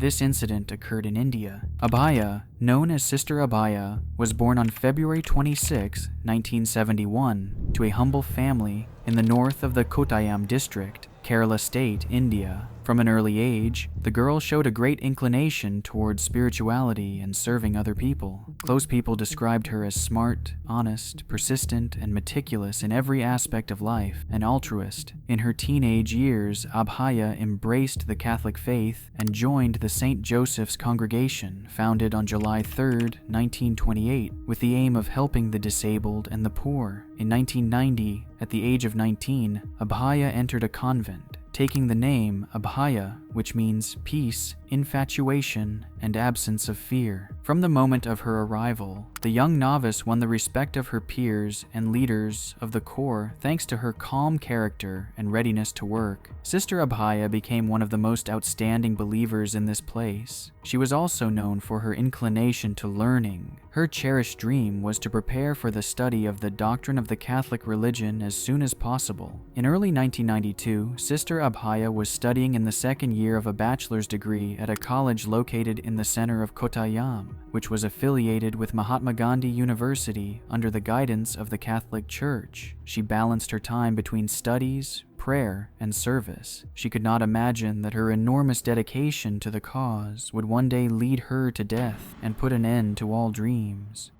This incident occurred in India. Abhaya, known as Sister Abhaya, was born on February 26, 1971, to a humble family in the north of the Kottayam district, Kerala state, India. From an early age, the girl showed a great inclination towards spirituality and serving other people. Close people described her as smart, honest, persistent, and meticulous in every aspect of life, an altruist. In her teenage years, Abhaya embraced the Catholic faith and joined the St. Joseph's congregation, founded on July 3, 1928, with the aim of helping the disabled and the poor. In 1990, at the age of 19, Abhaya entered a convent, taking the name Abhaya, which means peace, infatuation, and absence of fear. From the moment of her arrival, the young novice won the respect of her peers and leaders of the corps thanks to her calm character and readiness to work. Sister Abhaya became one of the most outstanding believers in this place. She was also known for her inclination to learning. Her cherished dream was to prepare for the study of the doctrine of the Catholic religion as soon as possible. In early 1992, Sister Abhaya was studying in the second year of a bachelor's degree at a college located in the center of Kottayam, which was affiliated with Mahatma Gandhi University under the guidance of the Catholic Church. She balanced her time between studies, prayer, and service. She could not imagine that her enormous dedication to the cause would one day lead her to death and put an end to all dreams.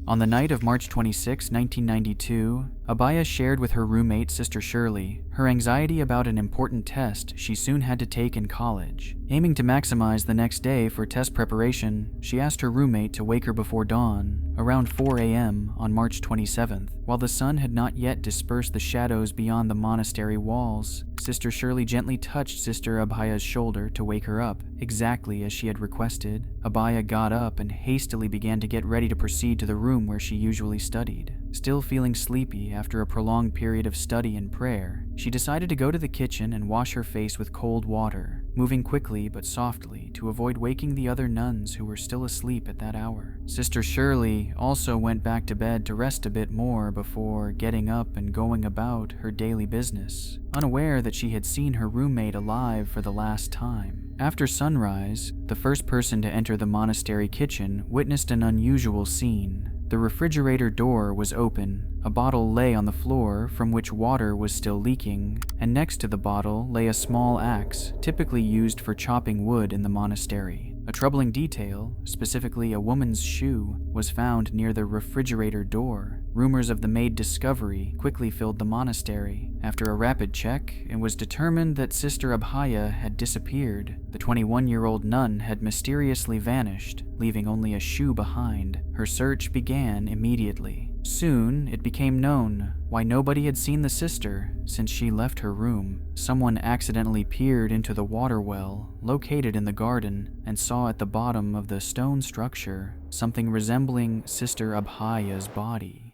On the night of March 26, 1992, Abhaya shared with her roommate, Sister Shirley, her anxiety about an important test she soon had to take in college. Aiming to maximize the next day for test preparation, she asked her roommate to wake her before dawn, around 4 a.m. on March 27th. While the sun had not yet dispersed the shadows beyond the monastery walls, Sister Shirley gently touched Sister Abhaya's shoulder to wake her up, exactly as she had requested. Abhaya got up and hastily began to get ready to proceed to the room where she usually studied. Still feeling sleepy after a prolonged period of study and prayer, she decided to go to the kitchen and wash her face with cold water, moving quickly but softly to avoid waking the other nuns who were still asleep at that hour. Sister Shirley also went back to bed to rest a bit more before getting up and going about her daily business, unaware that she had seen her roommate alive for the last time. After sunrise, the first person to enter the monastery kitchen witnessed an unusual scene. The refrigerator door was open, a bottle lay on the floor from which water was still leaking, and next to the bottle lay a small axe, typically used for chopping wood in the monastery. A troubling detail, specifically a woman's shoe, was found near the refrigerator door. Rumors of the maid discovery quickly filled the monastery. After a rapid check, it was determined that Sister Abhaya had disappeared. The 21-year-old nun had mysteriously vanished, leaving only a shoe behind. Her search began immediately. Soon, it became known why nobody had seen the sister since she left her room. Someone accidentally peered into the water well located in the garden and saw at the bottom of the stone structure something resembling Sister Abhaya's body.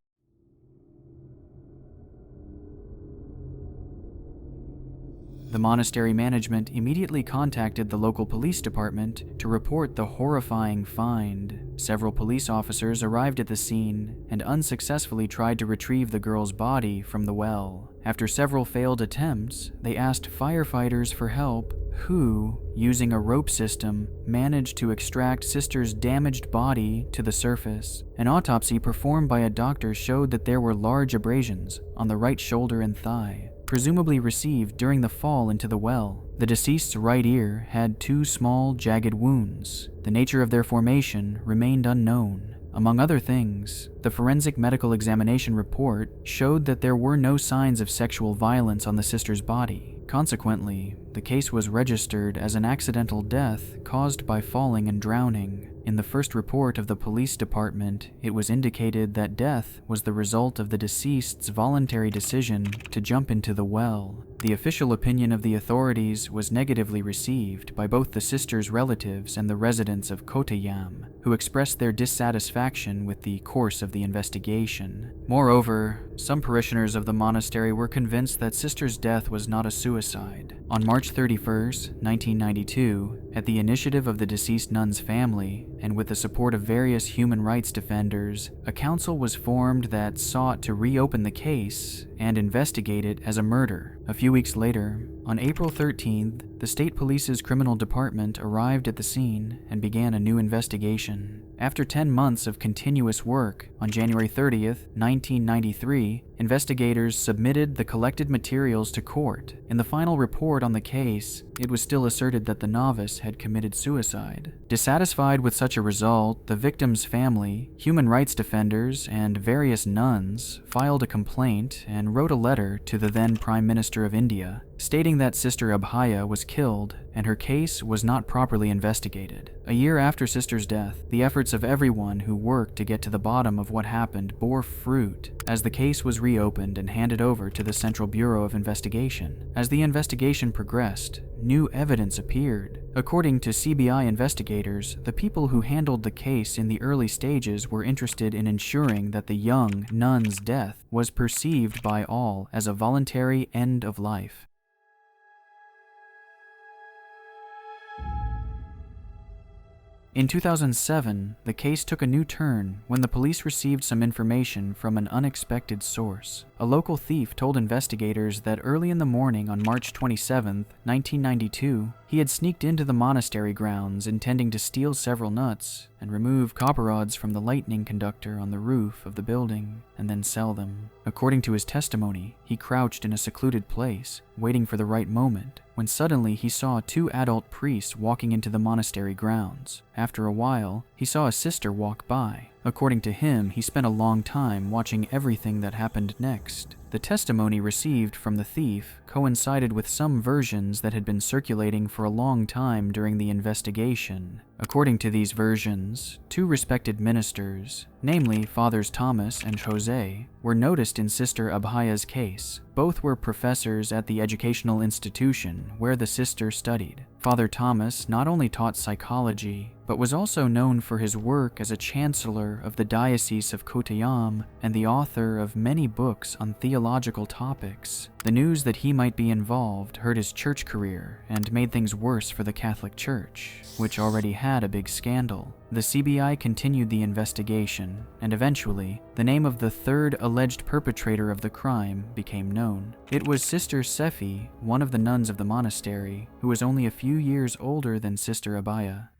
The monastery management immediately contacted the local police department to report the horrifying find. Several police officers arrived at the scene and unsuccessfully tried to retrieve the girl's body from the well. After several failed attempts, they asked firefighters for help, who, using a rope system, managed to extract Sister's damaged body to the surface. An autopsy performed by a doctor showed that there were large abrasions on the right shoulder and thigh, presumably received during the fall into the well. The deceased's right ear had 2 small, jagged wounds. The nature of their formation remained unknown. Among other things, the forensic medical examination report showed that there were no signs of sexual violence on the sister's body. Consequently, the case was registered as an accidental death caused by falling and drowning. In the first report of the police department, it was indicated that death was the result of the deceased's voluntary decision to jump into the well. The official opinion of the authorities was negatively received by both the sister's relatives and the residents of Kottayam, who expressed their dissatisfaction with the course of the investigation. Moreover, some parishioners of the monastery were convinced that Sister's death was not a suicide suicide. On March 31, 1992, at the initiative of the deceased nun's family, and with the support of various human rights defenders, a council was formed that sought to reopen the case and investigate it as a murder. A few weeks later, on April 13th, the state police's criminal department arrived at the scene and began a new investigation. After 10 months of continuous work, on January 30th, 1993, investigators submitted the collected materials to court. In the final report on the case, it was still asserted that the novice had committed suicide. Dissatisfied with such a result, the victim's family, human rights defenders, and various nuns filed a complaint and wrote a letter to the then Prime Minister of India, stating that Sister Abhaya was killed and her case was not properly investigated. A year after Sister's death, the efforts of everyone who worked to get to the bottom of what happened bore fruit, as the case was reopened and handed over to the Central Bureau of Investigation. As the investigation progressed, new evidence appeared. According to CBI investigators, the people who handled the case in the early stages were interested in ensuring that the young nun's death was perceived by all as a voluntary end of life. In 2007, the case took a new turn when the police received some information from an unexpected source. A local thief told investigators that early in the morning on March 27, 1992, he had sneaked into the monastery grounds intending to steal several nuts and remove copper rods from the lightning conductor on the roof of the building and then sell them. According to his testimony, he crouched in a secluded place, waiting for the right moment, when suddenly he saw 2 adult priests walking into the monastery grounds. After a while, he saw a sister walk by. According to him, he spent a long time watching everything that happened next. The testimony received from the thief coincided with some versions that had been circulating for a long time during the investigation. According to these versions, 2 respected ministers, namely Fathers Thomas and Jose, were noticed in Sister Abhaya's case. Both were professors at the educational institution where the sister studied. Father Thomas not only taught psychology, but was also known for his work as a chancellor of the Diocese of Kottayam and the author of many books on theological topics. The news that he might be involved hurt his church career and made things worse for the Catholic Church, which already had a big scandal. The CBI continued the investigation, and eventually, the name of the 3rd alleged perpetrator of the crime became known. It was Sister Sephy, one of the nuns of the monastery, who was only a few years older than Sister Abhaya.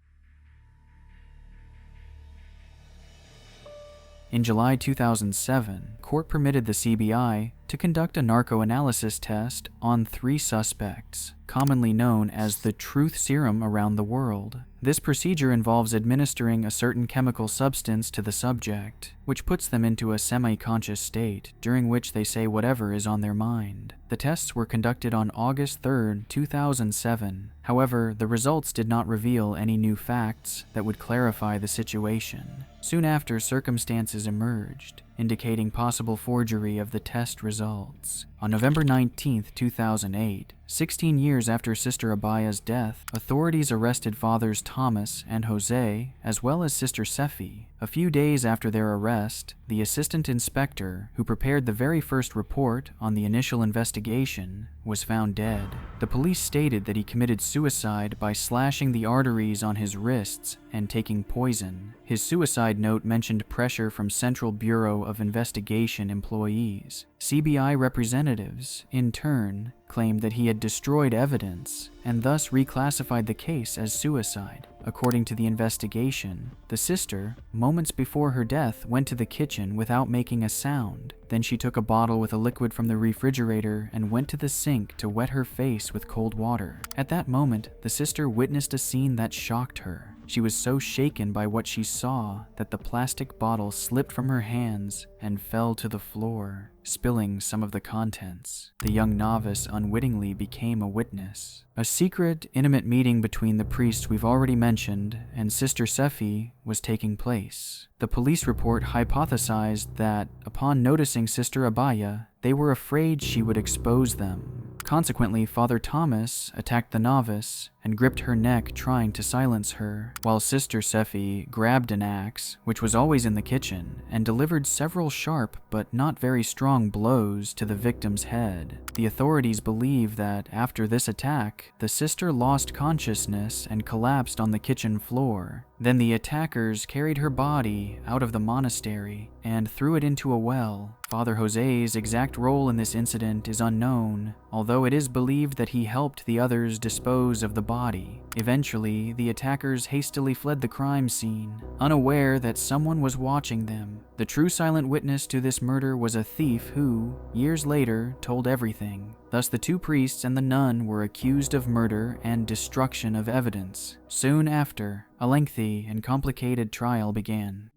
In July 2007, court permitted the CBI to conduct a narco-analysis test on 3 suspects, commonly known as the truth serum around the world. This procedure involves administering a certain chemical substance to the subject, which puts them into a semi-conscious state, during which they say whatever is on their mind. The tests were conducted on August 3, 2007. However, the results did not reveal any new facts that would clarify the situation. Soon after, circumstances emerged, indicating possible forgery of the test results. On November 19, 2008, 16 years after Sister Abhaya's death, authorities arrested Fathers Thomas and Jose, as well as Sister Sephy. A few days after their arrest, the assistant inspector, who prepared the very first report on the initial investigation, was found dead. The police stated that he committed suicide by slashing the arteries on his wrists and taking poison. His suicide note mentioned pressure from Central Bureau of Investigation employees. CBI representatives, in turn, claimed that he had destroyed evidence and thus reclassified the case as suicide. According to the investigation, the sister, moments before her death, went to the kitchen without making a sound. Then she took a bottle with a liquid from the refrigerator and went to the sink to wet her face with cold water. At that moment, the sister witnessed a scene that shocked her. She was so shaken by what she saw that the plastic bottle slipped from her hands and fell to the floor, spilling some of the contents. The young novice unwittingly became a witness. A secret, intimate meeting between the priest we've already mentioned and Sister Sephy was taking place. The police report hypothesized that, upon noticing Sister Abhaya, they were afraid she would expose them. Consequently, Father Thomas attacked the novice and gripped her neck, trying to silence her, while Sister Sephy grabbed an axe, which was always in the kitchen, and delivered several sharp but not very strong blows to the victim's head. The authorities believe that after this attack, the sister lost consciousness and collapsed on the kitchen floor. Then the attackers carried her body out of the monastery and threw it into a well. Father Jose's exact role in this incident is unknown, although it is believed that he helped the others dispose of the body. Eventually, the attackers hastily fled the crime scene, unaware that someone was watching them. The true silent witness to this murder was a thief who, years later, told everything. Thus, the two priests and the nun were accused of murder and destruction of evidence. Soon after, a lengthy and complicated trial began.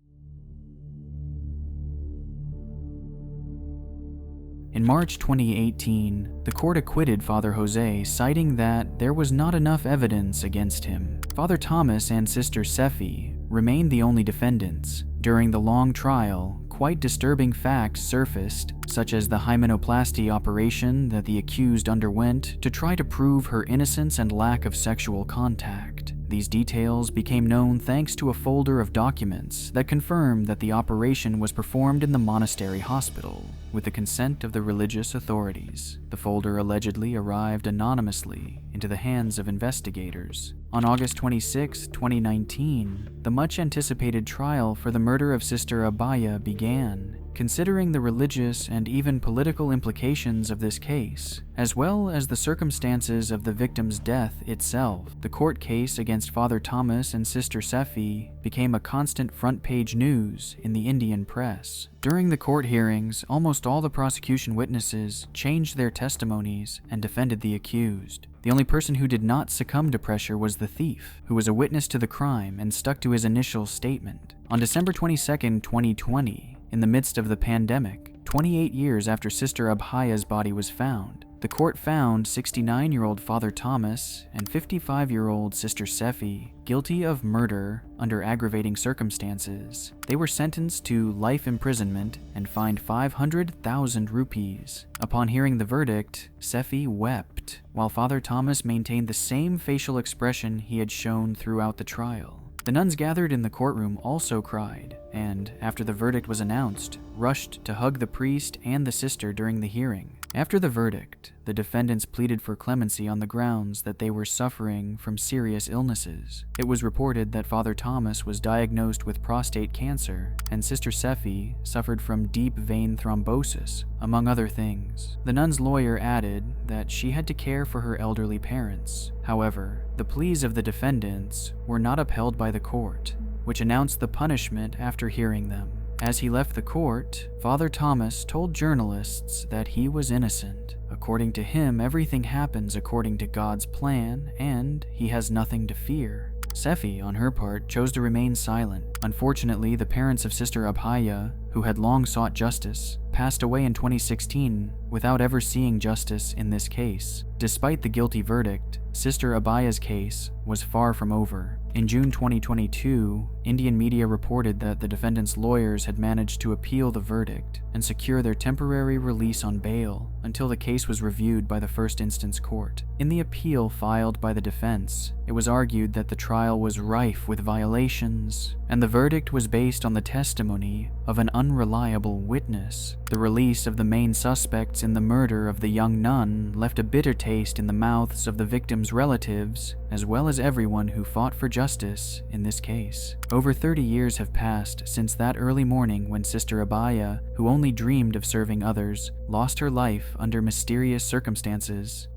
In March 2018, the court acquitted Father Jose, citing that there was not enough evidence against him. Father Thomas and Sister Sephy remained the only defendants. During the long trial, quite disturbing facts surfaced, such as the hymenoplasty operation that the accused underwent to try to prove her innocence and lack of sexual contact. These details became known thanks to a folder of documents that confirmed that the operation was performed in the monastery hospital, with the consent of the religious authorities. The folder allegedly arrived anonymously into the hands of investigators. On August 26, 2019, the much-anticipated trial for the murder of Sister Abhaya began. Considering the religious and even political implications of this case, as well as the circumstances of the victim's death itself, the court case against Father Thomas and Sister Sephy became a constant front-page news in the Indian press. During the court hearings, almost all the prosecution witnesses changed their testimonies and defended the accused. The only person who did not succumb to pressure was the thief, who was a witness to the crime and stuck to his initial statement. On December 22, 2020, in the midst of the pandemic, 28 years after Sister Abhaya's body was found, the court found 69-year-old Father Thomas and 55-year-old Sister Sephy guilty of murder under aggravating circumstances. They were sentenced to life imprisonment and fined 500,000 rupees. Upon hearing the verdict, Sephy wept, while Father Thomas maintained the same facial expression he had shown throughout the trial. The nuns gathered in the courtroom also cried, and, after the verdict was announced, rushed to hug the priest and the sister during the hearing. After the verdict, the defendants pleaded for clemency on the grounds that they were suffering from serious illnesses. It was reported that Father Thomas was diagnosed with prostate cancer, and Sister Sephy suffered from deep vein thrombosis, among other things. The nun's lawyer added that she had to care for her elderly parents. However, the pleas of the defendants were not upheld by the court, which announced the punishment after hearing them. As he left the court, Father Thomas told journalists that he was innocent. According to him, everything happens according to God's plan, and he has nothing to fear. Sephy, on her part, chose to remain silent. Unfortunately, the parents of Sister Abhaya, who had long sought justice, passed away in 2016 without ever seeing justice in this case. Despite the guilty verdict, Sister Abhaya's case was far from over. In June 2022, Indian media reported that the defendants' lawyers had managed to appeal the verdict and secure their temporary release on bail until the case was reviewed by the first instance court. In the appeal filed by the defense, it was argued that the trial was rife with violations, and the verdict was based on the testimony of an unreliable witness. The release of the main suspects in the murder of the young nun left a bitter taste in the mouths of the victims' relatives, as well as everyone who fought for justice in this case. Over 30 years have passed since that early morning when Sister Abhaya, who only dreamed of serving others, lost her life under mysterious circumstances.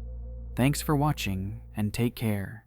Thanks for watching, and take care.